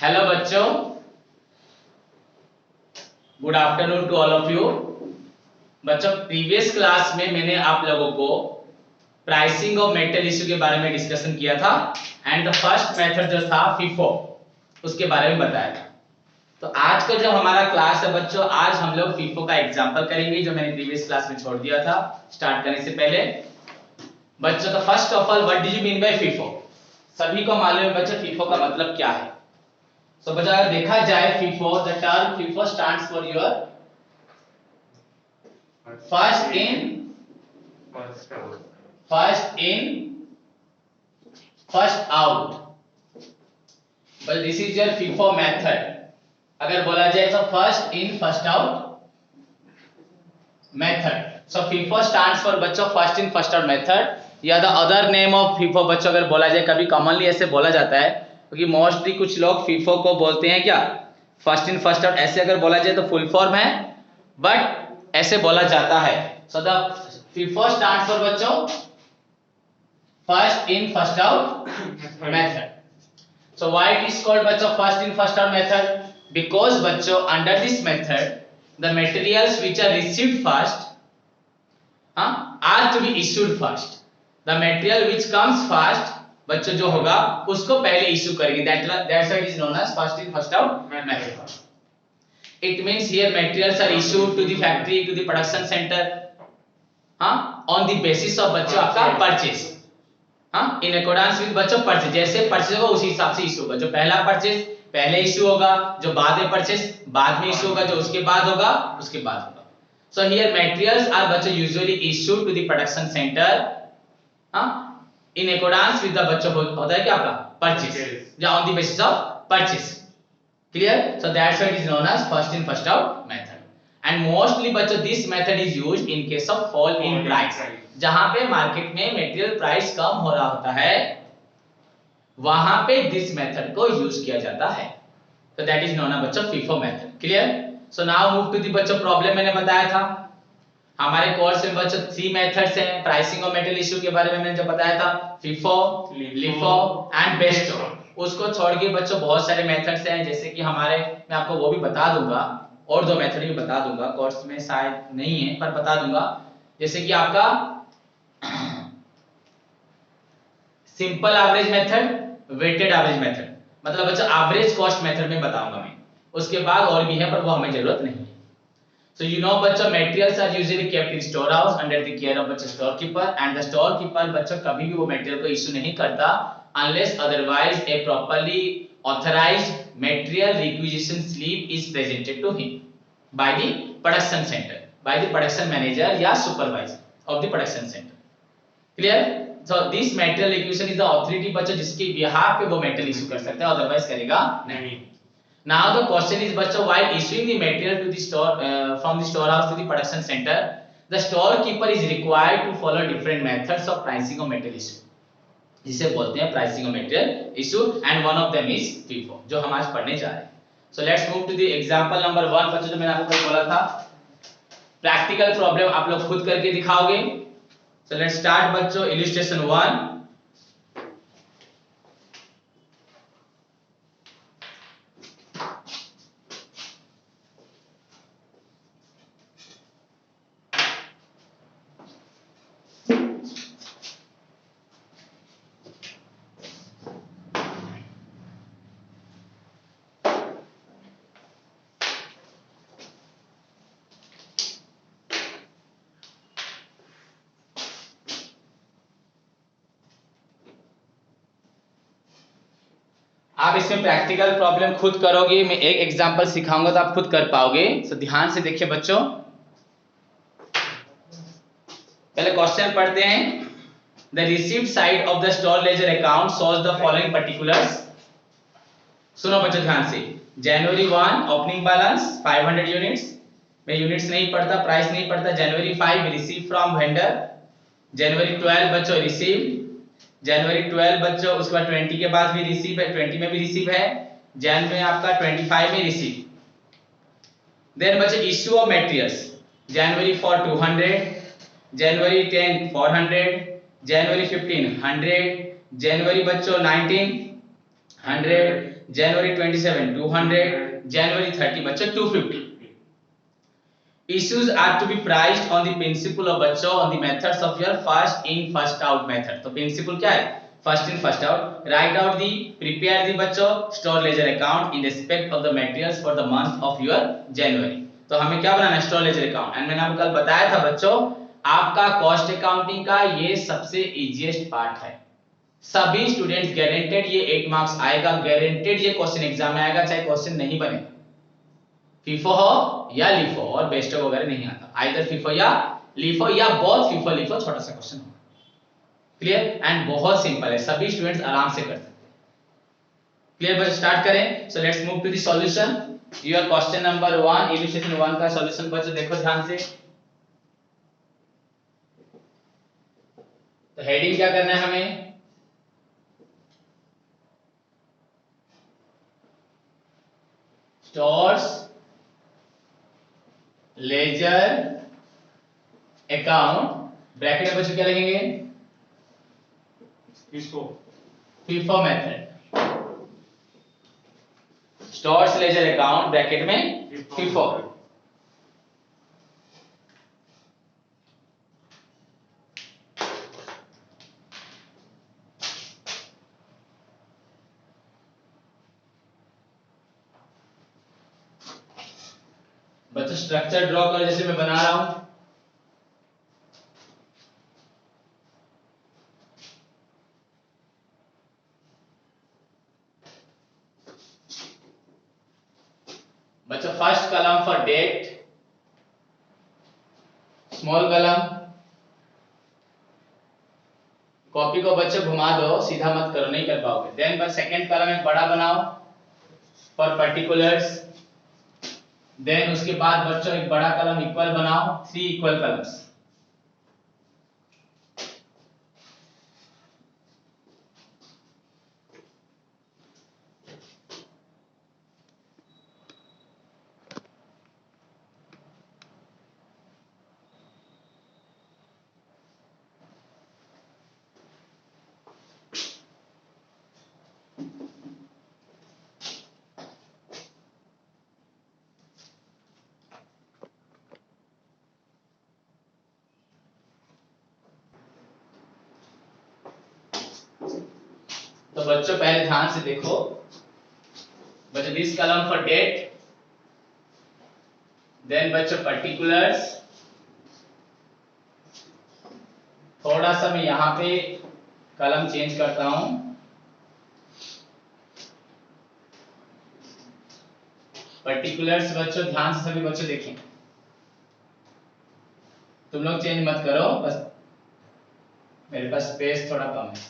Hello बच्चों, good afternoon to all of you. बच्चों, previous class में मैंने आप लोगों को प्राइसिंग ऑफ मेटल इश्यू के बारे में डिस्कशन किया था एंड द फर्स्ट मेथड जो था फीफो, उसके बारे में बताया था। तो आज का जो हमारा क्लास है बच्चों, आज हम लोग फीफो का एग्जांपल करेंगे जो मैंने प्रीवियस क्लास में छोड़ दिया था स्टार्ट करने से पहले। बच्चों, तो first of all what do you mean by FIFO? सभी को मालूम है बच्चों फीफो का मतलब क्या है। तो बच्चों अगर देखा जाए FIFO, the term FIFO stands for your first in first out, but this is your FIFO method. अगर बोला जाए तो first in first out method. So FIFO stands for बच्चों first in first out method या the other name of FIFO. बच्चों अगर बोला जाए, कभी कॉमनली ऐसे बोला जाता है क्योंकि मोस्टली कुछ लोग फीफो को बोलते हैं क्या, फर्स्ट इन फर्स्ट आउट। ऐसे अगर बोला जाए तो फुल फॉर्म है, बट ऐसे बोला जाता है। So the FIFO stands for बच्चों first in first out method. So why it is called बच्चों first in first out method? Because बच्चों under this method the materials which are received first are to be issued first. The material which comes first बच्चों जो होगा उसको पहले issue करेंगे। That's why it is known as first in first out method. It means here materials are issued to the factory, to the production center on the basis of बच्चों आपका purchase, in accordance with बच्चों purchase. जैसे purchase होगा उसी हिसाब से issue होगा। जो पहला परचेज पहले इशू होगा, जो बाद में परचेज बाद में इशू होगा, जो उसके बाद होगा उसके बाद होगा। सो हियर मटेरियल्स आर बच्चों usually issued to the production centre in accordance with the बच्चों होता है क्या आपका परचेज या on the basis of purchase. Clear? So that's why it is known as first in first out method. And mostly बच्चों this method is used in case of fall in price. जहां पे market में material price कम हो रहा होता है वहां पे दिस मेथड को यूज किया जाता है। तो दैट इज नोन बच्चों FIFO method. Clear? So now move to the बच्चों प्रॉब्लम। मैंने बताया था हमारे कोर्स में बच्चों 3 मेथड्स हैं प्राइसिंग ऑफ मेटल इश्यू के बारे में मैंने जो बताया था, फीफो, लिफो एंड बेस्टो। उसको छोड़ के बच्चों बहुत सारे मेथड्स हैं, जैसे कि हमारे, मैं आपको वो भी बता दूंगा, और 2 मेथड भी बता दूंगा, कोर्स में शायद नहीं है पर बता दूंगा। जैसे कि आपका simple average method, weighted average method, मतलब बच्चों एवरेज कॉस्ट मेथड में बताऊंगा मैं। उसके बाद और भी है पर वो हमें जरूरत नहीं है। सो यू नो बच्चों materials are usually kept in store house under the care of बच्चों store keeper, and the store keeper बच्चों कभी भी वो मटेरियल को इशू नहीं करता unless otherwise a properly authorised material requisition slip is presented to him by the production centre, by the production manager या supervisor of the production centre. Clear? So this material requisition is the authority बच्चों जिसके behalf पे वो material issue कर सकता है, otherwise करेगा नहीं। Now the question is बच्चों while issuing the material to the store from the storehouse to the production center, the storekeeper is required to follow different methods of pricing of material issue, जिसे बोलते हैं pricing of material issue, and one of them is FIFO जो हम आज पढ़ने जा रहे हैं। So let's move to the example number 1 बच्चों, जो मैंने आपको कल बोला था प्रैक्टिकल प्रॉब्लम आप लोग खुद करके दिखाओगे। So let's start बच्चों illustration 1। आप इसमें प्रैक्टिकल प्रॉब्लम खुद करोगे, मैं एक एग्जांपल सिखाऊंगा तो आप खुद कर पाओगे। तो ध्यान से देखिए बच्चों, पहले क्वेश्चन पढ़ते हैं। The received side of the store ledger account shows the following particulars. सुनो बच्चों ध्यान से। जनवरी 1 ओपनिंग बैलेंस 500 यूनिट्स, मैं यूनिट्स नहीं पढ़ता, प्राइस नहीं पढ़ता। जनवरी 5 रिसीव फ्रॉम वेंडर। जनवरी 12 बच्चों रिसीव्ड। जनवरी 12 बच्चों उसके बाद 20 के बाद भी रिसीव है, 20 में भी रिसीव है, जैन में आपका 25 में रिसीव। देन बच्चों इश्यू ऑफ मटेरियल्स जनवरी 4 200, जनवरी 10 400, जनवरी 15 100, जनवरी बच्चों 19 100, जनवरी 27 200, जनवरी 30 बच्चों 250. Issues are to be priced on the principle of बच्चों on the methods of your first in first out method. तो principle क्या है? First in first out. Write out the prepare the बच्चों store ledger account in respect of the materials for the month of your January. तो हमें क्या बनाना है? store ledger account. And मैंने आपको कल बताया था बच्चों आपका कॉस्ट अकाउंटिंग का ये सबसे इजीएस्ट पार्ट है. सभी स्टूडेंट्स गारंटेड ये 8 मार्क्स आएगा, गारंटेड ये क्वेश्चन एग्जाम में आएगा, चाहे क्वेश्चन नहीं बने, फीफो हो या लिफो और बेस्ट वगैरह नहीं आता, आइदर फीफो या लिफो या बोथ फीफो लिफो, छोटा सा क्वेश्चन होगा. क्लियर एंड बहुत सिंपल है, सभी स्टूडेंट्स आराम से कर सकते हैं. क्लियर बच्चों, स्टार्ट करें. So let's move to the solution. Your question number 1 illustration 1 का सॉल्यूशन बच्चों देखो ध्यान से. तो हेडिंग क्या करना है हमें? स्टोर्स लेजर अकाउंट ब्रैकेट में बच्चों क्या लिखेंगे? FIFO method. Stores ledger account bracket में फीफो. बच्चों स्ट्रक्चर ड्रॉ करो जैसे मैं बना रहा हूं. बच्चों first column for date, small column. Copy को बच्चों घुमा दो, सीधा मत करो, नहीं कर पाओगे. देन बस सेकंड कॉलम एक बड़ा बनाओ फॉर पर्टिकुलर्स. देन उसके बाद बच्चों एक बड़ा कॉलम इक्वल बनाओ, 3 इक्वल कॉलम्स. तो बच्चों पहले ध्यान से देखो. बच्चों this column for date, then बच्चों पर्टिकुलर्स. थोड़ा सा मैं यहां पे कॉलम चेंज करता हूं. पर्टिकुलर्स बच्चों ध्यान से सभी बच्चों देखें, तुम लोग चेंज मत करो, बस मेरे पास स्पेस थोड़ा कम है.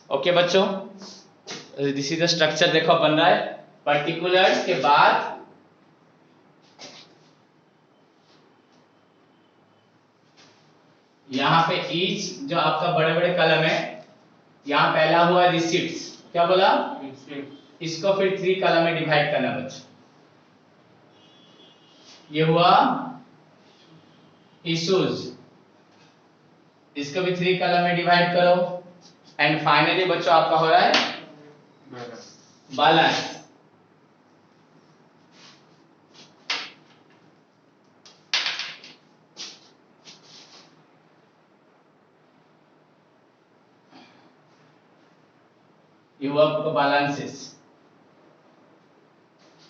ओके बच्चों, दिस इज द स्ट्रक्चर. देखो बन रहा है. पर्टिकुलर्स के बाद यहां पे ईच जो आपका बड़े बड़े कॉलम है, यहां पहला हुआ रिसीप्ट्स. क्या बोला? इसको फिर 3 कॉलम में डिवाइड करना बच्चों. ये हुआ इश्यूज, इसको भी 3 कॉलम में डिवाइड करो. एंड फाइनली बच्चों आपका हो रहा है बैलेंस. ये हुआ आपका बैलेंसेस.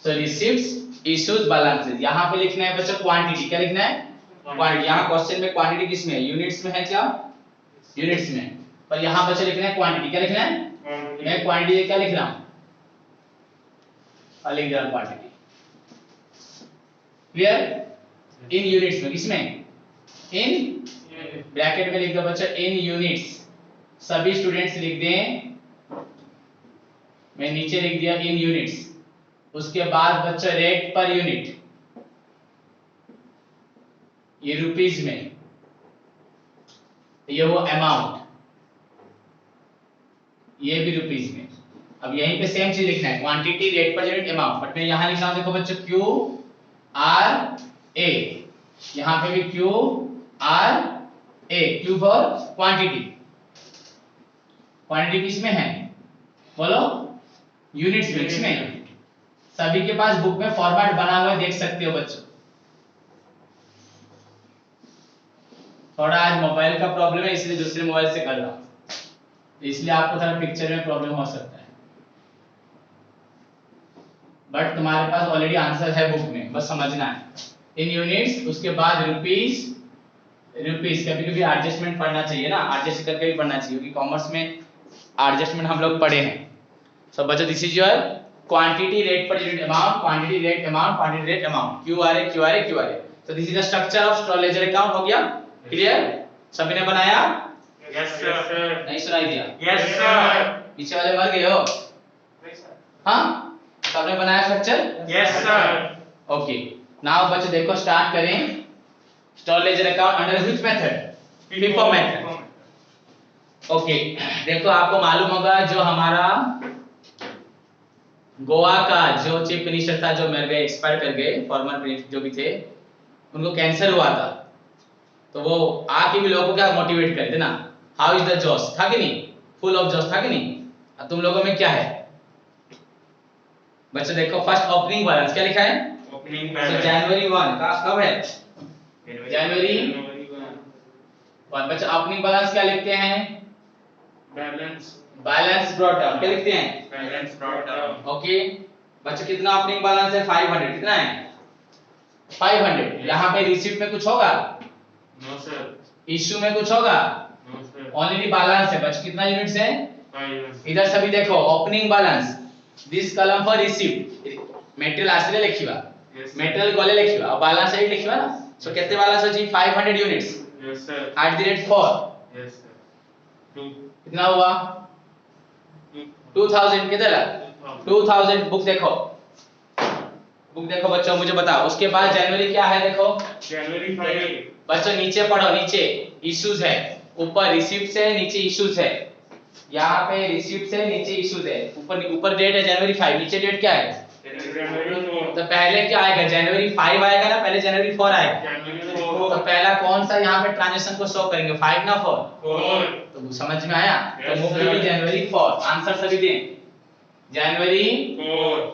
सो रिसीप्ट्स, इश्यूज, बैलेंसेस. यहां पे लिखना है बच्चों क्वांटिटी. क्या लिखना है? क्वांटिटी. यहां क्वेश्चन में क्वांटिटी किस में है? यूनिट्स में है. क्या यूनिट्स में? पर यहां बच्चों लिखना है क्वांटिटी. क्या लिखना है? मैं क्वांटिटी क्या लिख रहा हूं? लिख रहा हूं क्वांटिटी. क्लियर? इन यूनिट्स में. किसमें? इन ब्रैकेट में लिख दो बच्चों इन यूनिट्स. सभी स्टूडेंट्स लिख दें, मैं नीचे लिख दिया इन यूनिट्स. उसके बाद बच्चों रेट पर यूनिट, ये रुपीज में. ये वो अमाउंट. ये भी रुपीस में। अब यहीं पे सेम चीज लिखना है, quantity rate per unit amount, but मैं यहाँ लिख रहा हूँ, देखो बच्चों क्यू आर ए, यहाँ पे भी Q R A, Q for quantity. Quantity किस में है बोलो, यूनिट्स में। सभी के पास बुक में फॉर्मेट बना हुआ है, देख सकते हो बच्चों। थोड़ा आज मोबाइल का प्रॉब्लम है, इसलिए दूसरे मोबाइल से कर रहा हूँ, इसलिए आपको थोड़ा पिक्चर में प्रॉब्लम हो सकता है, बट तुम्हारे पास ऑलरेडी आंसर है बुक में, बस समझना है। इन यूनिट्स, उसके बाद रुपीस, कभी कभी एडजस्टमेंट पढ़ना चाहिए ना, एडजस्ट करके भी पढ़ना चाहिए, क्योंकि कॉमर्स में एडजस्टमेंट हम लोग पढ़े हैं। सो बच्चों this is your quantity rate per unit amount, quantity rate amount, quantity rate amount, Q R A, Q R A, Q R A. So this is the structure of stock ledger account. हो गया clear? सभी ने बनाया? Yes sir. नहीं सुनाई दिया? Yes sir. पीछे वाले मर गए हो? हाँ, सबने बनाया structure? Yes sir. Okay, now बच्चों देखो स्टार्ट करें। Stock ledger account under which method? FIFO method. Okay, देखो आपको मालूम होगा जो हमारा गोवा का जो चीफ मिनिस्टर था, जो मर गए, एक्सपायर कर गए, फॉर्मर जो भी थे, उनको कैंसर हुआ था, तो वो आके भी लोगों को क्या मोटिवेट करते ना, हाउ इज द जोश, था कि नहीं? फुल ऑफ जोश था कि नहीं? अब तुम लोगों में क्या है बच्चों? देखो फर्स्ट ओपनिंग बैलेंस क्या लिखा है? ओपनिंग तो बैलेंस जनवरी 1 का कब है? जनवरी 1। बच्चों ओपनिंग बैलेंस क्या लिखते हैं? बैलेंस ब्रॉट डाउन क्या लिखते हैं? Balance brought down. ओके बच्चों, कितना ओपनिंग बैलेंस है? 500। कितना है? 500। यहाँ पे रिसीप्ट में कुछ होगा? No sir. इश्यू में कुछ होगा? No sir. ओनली बैलेंस है बच्चों। कितना यूनिट्स है? 5। इधर सभी देखो opening balance, this column for receipt, material आसले लिखिबा, मटेरियल गले लिखिबा और बैलेंस शीट लिखिबा ना। सो केते बैलेंस अछि? 500 units yes sir. At the rate 4। Yes sir. 2 कितना हुआ? 2000 कितना? 2000। बुक देखो, बुक देखो बच्चों, मुझे बताओ। उसके बाद जनवरी क्या है? देखो जनवरी 5। बच्चों नीचे पढ़ो, नीचे इश्यूज है, ऊपर रिसीप्ट्स है, नीचे इश्यूज है। यहाँ पे रिसीप्ट्स है, नीचे इश्यूज है। ऊपर डेट है जनवरी 5, नीचे डेट क्या है? जनवरी 4। तो पहले क्या आएगा? जनवरी 5 आएगा ना, पहले जनवरी 4 आएगा। जनवरी तो 4। पहला कौन सा यहाँ पे ट्रांजैक्शन को शो करेंगे? 5 ना 4? 4। तो समझ में आया? तो Yes, move sir. To January 4। Answer सभी दें। जनवरी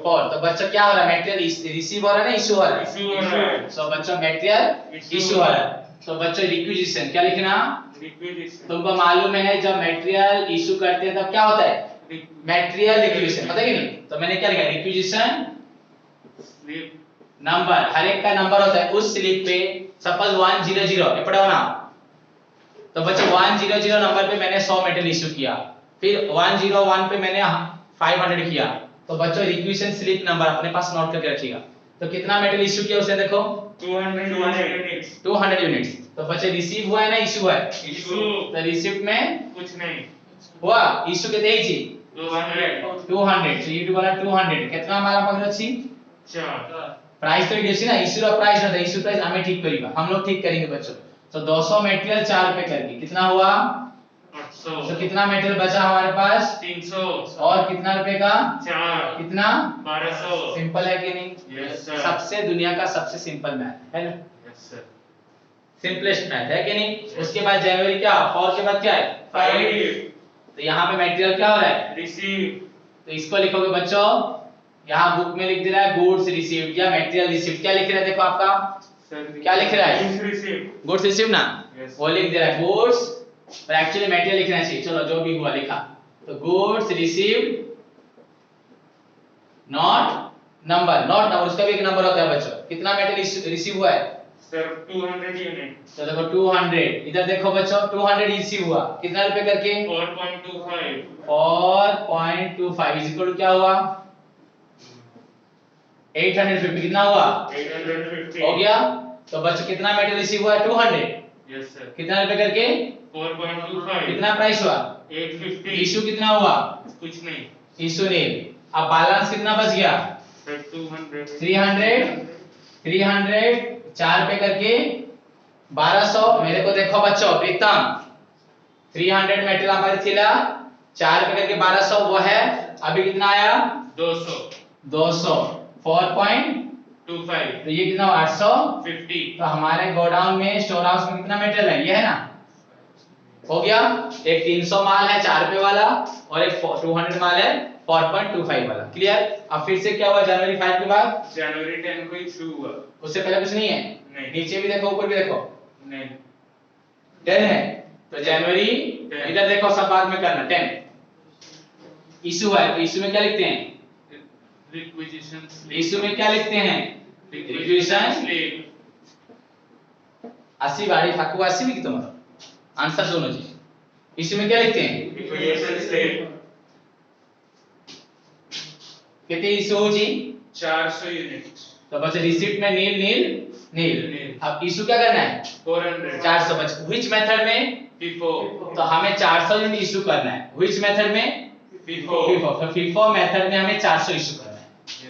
4। तो बच्चों क्या हो रहा है? मटेरियल रिसीव हो रहा है ना, इशू हो रहा है? इशू हो रहा है। सो बच्चों मटेरियल इशू हो रहा है। तो बच्चों रिक्विजिशन क्या लिखना? रिक्विजिशन। तुमको मालूम है जब मटेरियल इशू करते हैं तब क्या होता है? मटेरियल रिक्विजिशन, पता है कि नहीं? तो मैंने क्या लिखा? Requisition slip. नंबर, हर एक का नंबर होता है उस स्लिप पे। सपोज 100 ये पढ़ा हो ना, तो बच्चों 100 नंबर पे मैंने 100 मटेरियल इशू किया, फिर 101 पे मैंने 500 किया। तो बच्चों रिक्विजिशन स्लिप नंबर अपने पास नोट करके रखिएगा। तो कितना मटेरियल इशू किया उसने? देखो 200 यूनिट्स। तो बच्चे रिसीव हुआ है ना, इशू है? इशू। तो रिसीप्ट में कुछ नहीं। हुआ, इशू के देई छी 200। 200। सो ये वाला 200 कितना माला पकड़ छी? 4। प्राइस तो देसी ना, इशू रा प्राइस ना, इशू प्राइस हमें ठीक करेगा, हम लोग ठीक करेंगे बच्चों। तो 200 मटेरियल 4 रुपए करके कितना हुआ? 800। तो कितना मटेरियल बचा हमारे पास? 300। और कितना रुपए का? 4। कितना? 1200। सिंपल है कि नहीं? Yes sir. सबसे दुनिया का सबसे सिंपल मैथ है ना, यस सर। सिंपलेस्ट मैथ है कि नहीं? उसके बाद जनवरी क्या? 4 के बाद क्या है? 5। तो यहाँ पे मटेरियल क्या हो रहा है? रिसीव। तो इसको लिखोगे बच्चों, यहाँ बुक में लिख दे रहा है गुड्स रिसीव्ड या मटेरियल रिसीव्ड। क्या लिख रहा है? देखो आपका सर क्या लिख रहा है? Goods receive. गुड्स रिसीव ना, Yes. वो लिख दे रहा है गुड्स, पर एक्चुअली मटेरियल लिखना चाहिए। चलो जो भी हुआ लिखा, तो goods received not number, not number, उसका भी एक नंबर होता है बच्चों। कितना मटेरियल रिसीव हुआ है? Sir 200 unit. तो देखो 200, इधर देखो बच्चों 200 रिसीव हुआ, कितना रुपए करके? 4.25। 4.25 इज इक्वल टू क्या हुआ? 850। कितना हुआ? 850। हो गया। तो बच्चों कितना मटेरियल रिसीव हुआ है? 200। Yes sir. कितना रुपए करके? 4.25। कितना प्राइस हुआ? 850। इशू कितना हुआ? कुछ नहीं। इशू नहीं। अब बैलेंस कितना बच गया? सर 200। 300 4 पे करके 1200। मेरे को देखो बच्चों प्रीतम, 300 मटेरियल हमारे थिला 4 पे करके 1200 वो है, अभी कितना आया 200 200 4.25, तो ये कितना 850। तो हमारे गोडाउन में स्टोर हाउस में कितना मेटल है, ये है ना, हो गया। एक 300 माल है 4 पे वाला और एक 200 माल है 4.25 वाला। क्लियर। अब फिर से क्या हुआ जनवरी 5 के बाद, जनवरी 10 को इशू हुआ। उससे पहले कुछ नहीं है, नहीं। नीचे भी देखो ऊपर भी देखो नहीं 10 है, तो जनवरी 10। इधर देखो सब बाद में करना 10 इशू है, तो इशू में क्या लिखते हैं, रिक्विजिशन इशू में क्या लिखते हैं, रिक्विजिशन रिक्विजिशन स्लिप 80 गाड़ी ठाकुर 80 भी की तुम्हारा आंसर दोनों जी। इशू में क्या लिखते हैं, रिक्विजिशन स्लिप कितने इशू हो जी, 400 यूनिट तो बस रिसिप्ट में नील नील नील। नील। अब इशू क्या करना है 400 400 बच, व्हिच मेथड में, FIFO तो हमें 400 यूनिट इशू करना है, व्हिच मेथड में FIFO FIFO, तो FIFO मेथड में हमें 400 इशू करना है।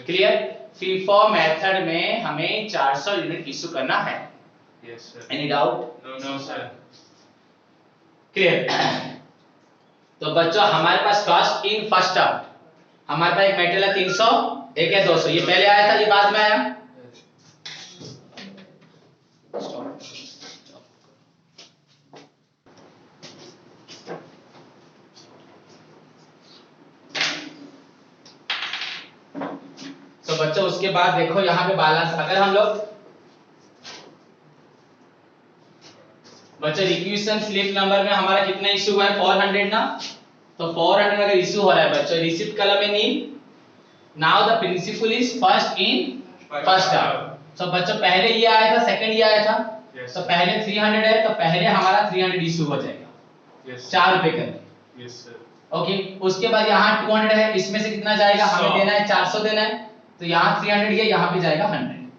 क्लियर। FIFO मेथड में हमें 400 यूनिट इशू करना है। Yes sir. Any doubt, no sir. Clear. तो बच्चों हमारे पास फर्स्ट इन फर्स्ट आउट, हमारे पास एक मेटल है 300, एक है 200, ये पहले आया था ये बाद में आया। तो बच्चों उसके बाद देखो यहाँ पे बैलेंस, अगर हम लोग बच्चों रिक्विजिशन स्लिप नंबर में हमारा कितना इशू हुआ है 400 ना, तो 400 अगर इशू हो रहा है बच्चों, रिसिप्ट कॉलम में nil, now the principle is first in first out. तो बच्चों पहले ये आया था सेकंड ये आया था, Yes, तो sir. पहले 300 है, तो पहले हमारा 300 इशू हो जाएगा, यस 4 रुपए करके। Yes sir. ओके, उसके बाद यहाँ 200 है, इसमें से कितना जाएगा, हमें 100 देना है 400 देना है, तो यहाँ 300 है, यहाँ पे जाएगा 100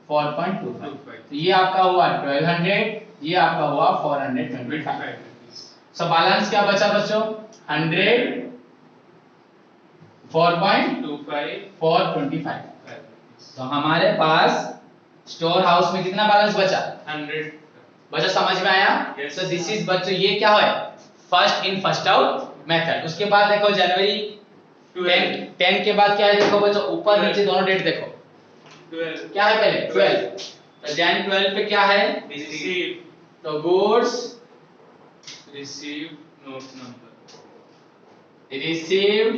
4.25, तो ये आपका हुआ 1200, ये आपका हुआ 425। सो बैलेंस क्या बचा बच्चों 100 4.425। तो हमारे पास स्टोर हाउस में कितना बैलेंस बचा 100। बच्चों, समझ में आया। Yes. सो दिस इज बच्चों ये क्या है first in first out method. उसके बाद देखो जनवरी 10 के बाद क्या है देखो बच्चों, ऊपर नीचे दोनों डेट देखो 12 क्या है, पहले 12, तो जैन 12 पे क्या है, रिसीव तो goods receive note number received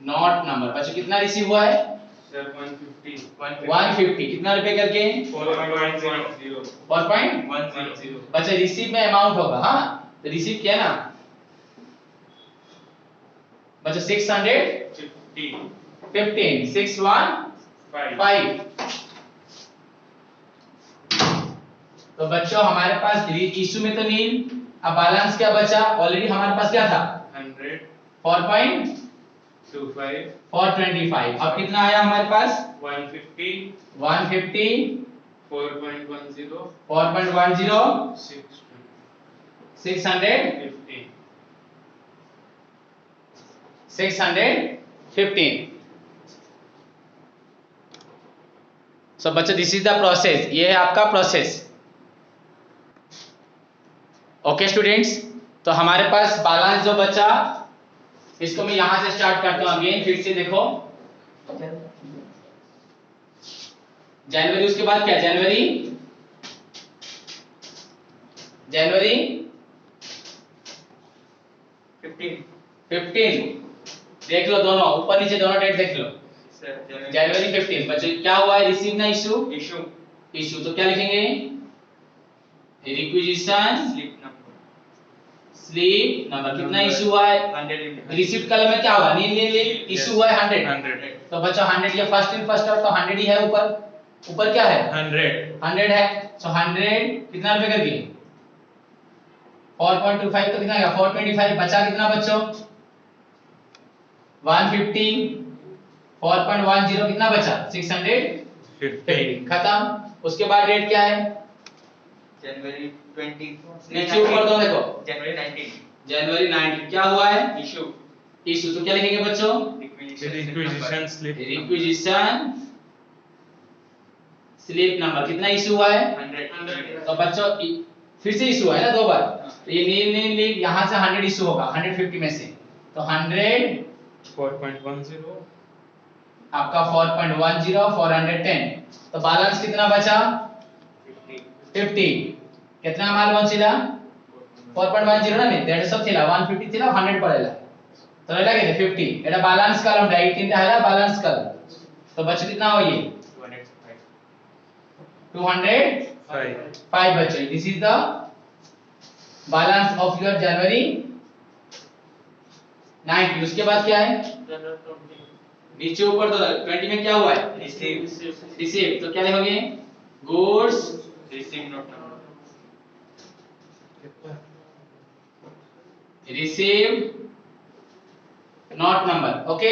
not number. बच्चों कितना रिसीव हुआ है सर 150 150, कितना रुपए करके 4.10 4.10। बच्चों रिसीव में अमाउंट होगा, हाँ तो रिसीव किया ना बच्चों 615 615। तो बच्चों हमारे पास इशू में तो नील, अब बैलेंस क्या बचा, ऑलरेडी हमारे पास क्या था 100 4.425, अब कितना आया हमारे पास 150 150 4.10 4.10 650 615। सो बच्चों दिस इज द प्रोसेस, ये है आपका प्रोसेस। ओके स्टूडेंट्स, तो हमारे पास बैलेंस जो बचा इसको मैं यहां से स्टार्ट करता हूं अगेन, फिर से देखो जनवरी, उसके बाद क्या जनवरी 15 देख लो, दोनों ऊपर नीचे दोनों डेट देख लो। जनवरी 15 बच्चों क्या हुआ है, रिसीव ना इशू इशू, तो क्या लिखेंगे रिक्विजिशन स्लिप नंबर, कितना इशू हुआ है, रिसीप्ट कॉलम में क्या होगा नील नील नील, इशू हुआ है 100। तो बच्चों 100 ये फर्स्ट इन फर्स्ट आउट, तो 100 ही है, ऊपर क्या है 100 है, सो 100 कितना रुपए करके 4.25, तो कितना गया 425, बचा कितना बच्चों 150 4.10, कितना बचा 650, खत्म। उसके बाद डेट क्या है जनवरी 20 नीचे ऊपर दो देखो जनवरी 19 जनवरी 19 क्या हुआ है इशू इशू, तो क्या लिखेंगे बच्चों requisition slip requisition slip number, कितना इशू हुआ है 100 तो बच्चों फिर से इशू है ना 2 बार, तो ये नील यहाँ से 100 इशू होगा 150 में से, तो 100 4.10 आपका 4.10 410, तो बैलेंस कितना बचा 50, कितना माल बचिला 4.10 ना 150 थिला 150 थिला 100 पड़ेला, तो रहला के 50, एटा बैलेंस कॉलम टा 18 टा हैला बैलेंस कॉलम, तो बच कितना हो ये 205 बचे। This is the balance of your January 90। उसके बाद क्या है नीचे ऊपर, तो 20 में क्या हुआ है रिसीव, तो क्या लिखोगे goods receive not number. Okay,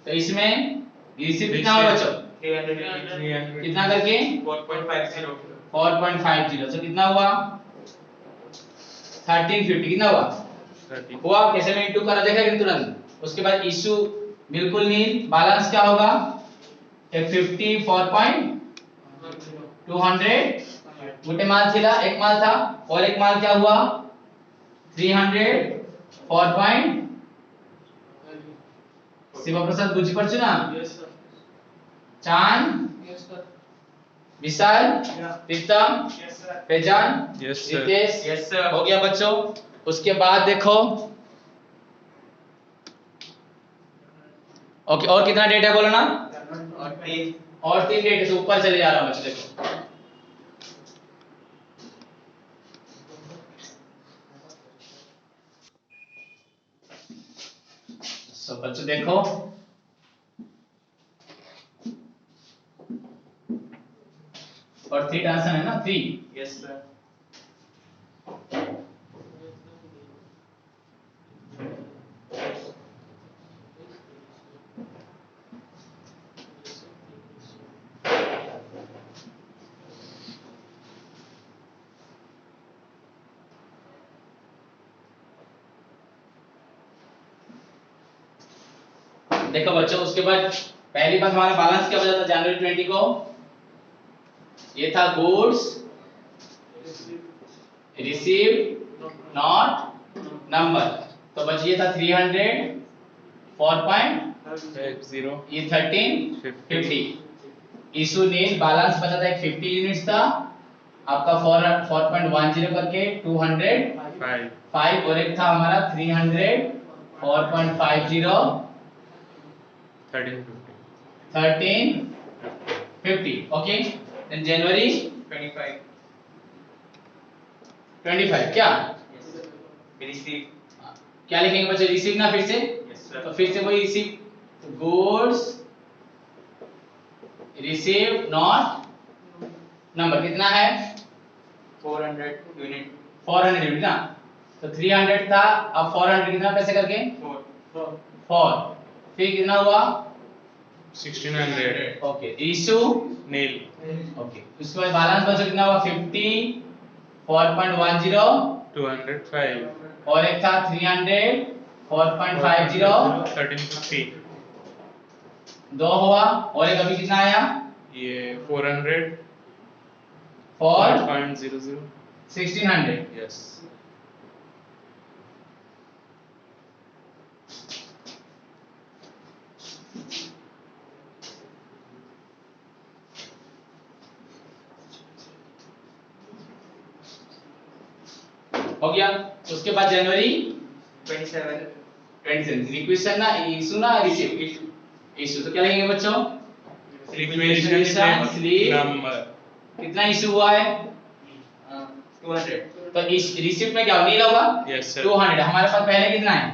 तो इसमें रिसीव कितना हुआ बच्चों 300 कितना करके 4.50 4.50, तो कितना हुआ 1350, कितना हुआ हुआ कैसे में इंटू करा देखा कि तुरंत। उसके बाद इशू बिल्कुल नील, बैलेंस क्या होगा एक 50 4.200 गोटे माल थिला, एक माल था, और एक माल क्या हुआ 300 4. शिव प्रसाद बुझी पड़छ ना चांद विशाल प्रीतम पेजान रितेश, Yes, sir. हो गया बच्चों। उसके बाद देखो ओके, और कितना डेट है बोलो ना, और 3 डेट है, तो ऊपर चले जा रहा हूं बच्चों देखो। सो बच्चों देखो और 3 आंसर है ना 3। Yes, sir. देखो बच्चों, उसके बाद पहली बात हमारा बैलेंस क्या बचा था जनवरी 20 को, ये था गुड्स रिसीव नॉट नंबर, तो बच ये था 300 4. ये 1350 इशू नील, बैलेंस बचा था एक 50 यूनिट्स था आपका 4.10 करके 205, और एक था हमारा 300 4.50 1350। ओके, देन जनवरी 25. 25 क्या Yes, sir. Receive. क्या लिखेंगे बच्चे रिसीव ना फिर से, Yes, sir. तो फिर से वही receive, goods receive not number, कितना है 400 unit. 400 यूनिट ना, तो 300 था, अब 400 कितना पैसे करके 4, फिर कितना हुआ 1600 ओके इशू नील। ओके, उसके बाद बैलेंस बचा कितना हुआ 50 4.10 205 और एक था 300 4.50 1350 दो हुआ, और एक अभी कितना आया ये 400 4 4.00 1600। यस। हो गया। उसके बाद जनवरी 27. रिक्वेशन ना इशू ना रिसीव इशू, तो क्या लिखेंगे बच्चों रिक्वेशन स्लिप नंबर कितना इशू हुआ है 200. तो इस रिसीप्ट में क्या नील होगा यस सर 200, हमारे पास पहले कितना है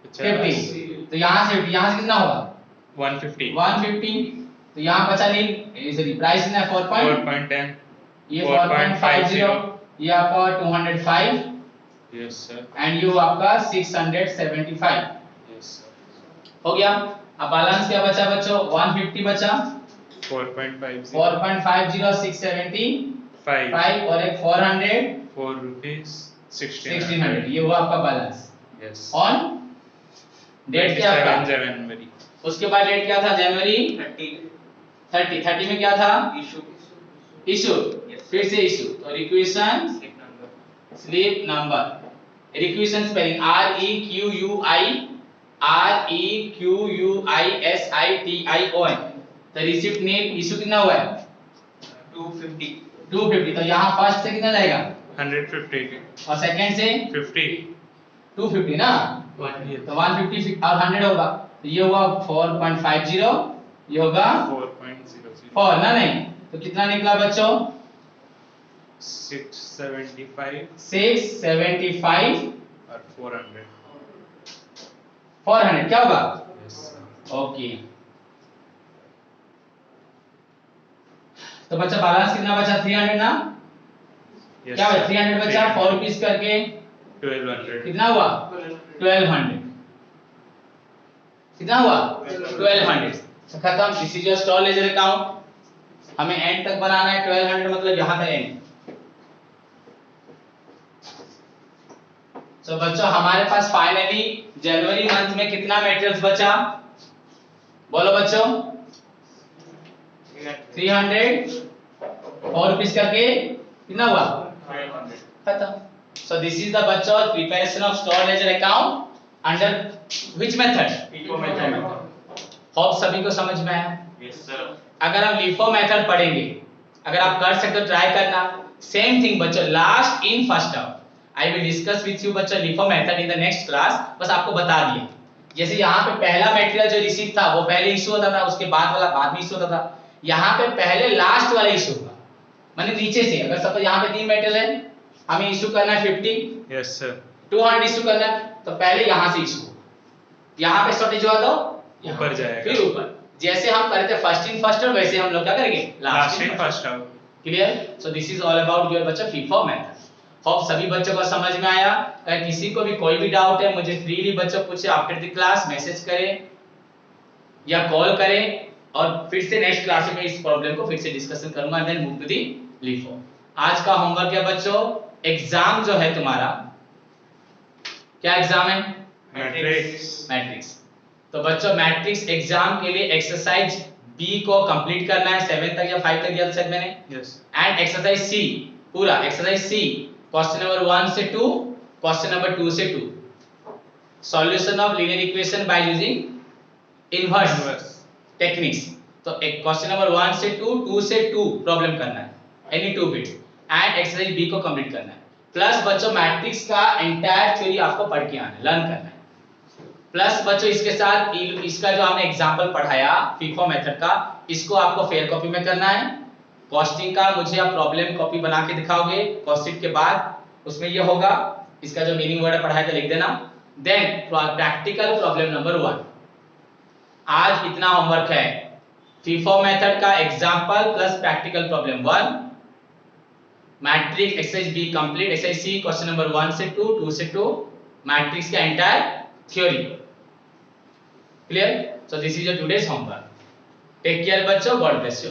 50, तो यहाँ से कितना होगा 150 150, तो यहाँ बचा नील सॉरी प्राइस कितना है 4.10 ये 4.50, ये आपका 205 यस सर एंड यू आपका 675 यस सर। हो गया। अब बैलेंस क्या बचा बच्चों 150 बचा 4.50 4.50 675 5 और एक 400 4 rupees 1600, ये हुआ आपका बैलेंस यस ऑन डेट क्या आपका जनवरी। उसके बाद डेट क्या था जनवरी 30. 30 में क्या था Issue. Issue Yes. फिर से इशू, तो requisition Slip number. Slip number requisition spelling REQUISITION तो रिसिप्ट नेम इशू कितना हुआ है 250 250 तो यहाँ फर्स्ट से कितना जाएगा 150 और सेकंड से 50 250 ना तो 150 और 100 होगा तो ये हुआ 4.50 ये होगा 4.00 4 ना नहीं तो कितना निकला बच्चों 675 675 और 400 400 क्या होगा yes sir. ओके तो बच्चा बैलेंस कितना बचा 300 ना yes क्या sir. 300 बचा 4 रुपीस करके 1200 कितना हुआ 1200 कितना हुआ 1200 तो खत्म this is your stall ledger account हमें एंड तक बनाना है 1200 मतलब यहां तक एंड तो बच्चों हमारे पास फाइनली जनवरी मंथ में कितना मटेरियल्स बचा बोलो बच्चों 300 4 रुपीस करके कितना हुआ 500 खत्म so this is the बच्चों preparation of store ledger account under which method FIFO method hope सभी को समझ में आया yes sir अगर हम LIFO मेथड पढ़ेंगे अगर आप कर सकते हो ट्राई करना सेम थिंग बच्चों last in first term I will discuss with you बच्चों LIFO method in the next class बस आपको बता दिए जैसे यहाँ पे पहला मटेरियल जो रिसीव था वो पहले इशू होता था उसके बाद वाला बाद में इशू होता था यहाँ पे पहले लास्ट वाला इशू होगा माने नीचे से अगर सपोज यहाँ पे 3 मटेरियल है हमें इशू करना है 50 yes sir. 200 इशू करना है तो पहले यहाँ से इशू यहाँ पे शॉर्टेज हुआ तो यहाँ ऊपर जाएगा। फिर ऊपर जैसे हम करते फर्स्ट इन फर्स्ट आउट वैसे हम लोग क्या करेंगे Last in first out. Clear so this is all about your बच्चा FIFO मेथड होप सभी बच्चों को समझ में आया अगर किसी को भी कोई भी डाउट है मुझे फ्रीली बच्चों पूछे आफ्टर द क्लास मैसेज करें या कॉल करें और फिर से नेक्स्ट क्लास में इस प्रॉब्लम को फिर से डिस्कशन करूंगा and then move to the LIFO आज का होमवर्क है बच्चों एग्जाम जो है तुम्हारा क्या एग्जाम है Matrix. मैट्रिक्स तो बच्चों मैट्रिक्स एग्जाम के लिए एक्सरसाइज बी को कंप्लीट करना है 7 तक या 5 तक दिया था शायद मैंने yes. एंड एक्सरसाइज सी पूरा एक्सरसाइज सी क्वेश्चन नंबर 1 से 2 क्वेश्चन नंबर 2 से 2 solution of linear equation by using inverse Inverse. Techniques तो एक क्वेश्चन नंबर 1 से 2 से 2 प्रॉब्लम करना है any 2 bit and exercise B को कंप्लीट करना है प्लस बच्चों मैट्रिक्स का एंटायर थ्योरी आपको पढ़ के आना है लर्न करना है प्लस बच्चों इसके साथ इसका जो हमने एग्जांपल पढ़ाया FIFO मेथड का इसको आपको फेयर कॉपी में करना है कॉस्टिंग का मुझे आप प्रॉब्लम कॉपी बना के दिखाओगे कॉस्टिंग के बाद उसमें ये होगा इसका जो मीनिंग वर्ड पढ़ाया था लिख देना देन प्रैक्टिकल प्रॉब्लम नंबर 1 आज इतना होमवर्क है FIFO मेथड का example plus practical problem 1 matrix exercise B complete exercise C question number 1 से 2 से 2 मैट्रिक्स का entire theory clear so this is your today's homework take care बच्चों God bless you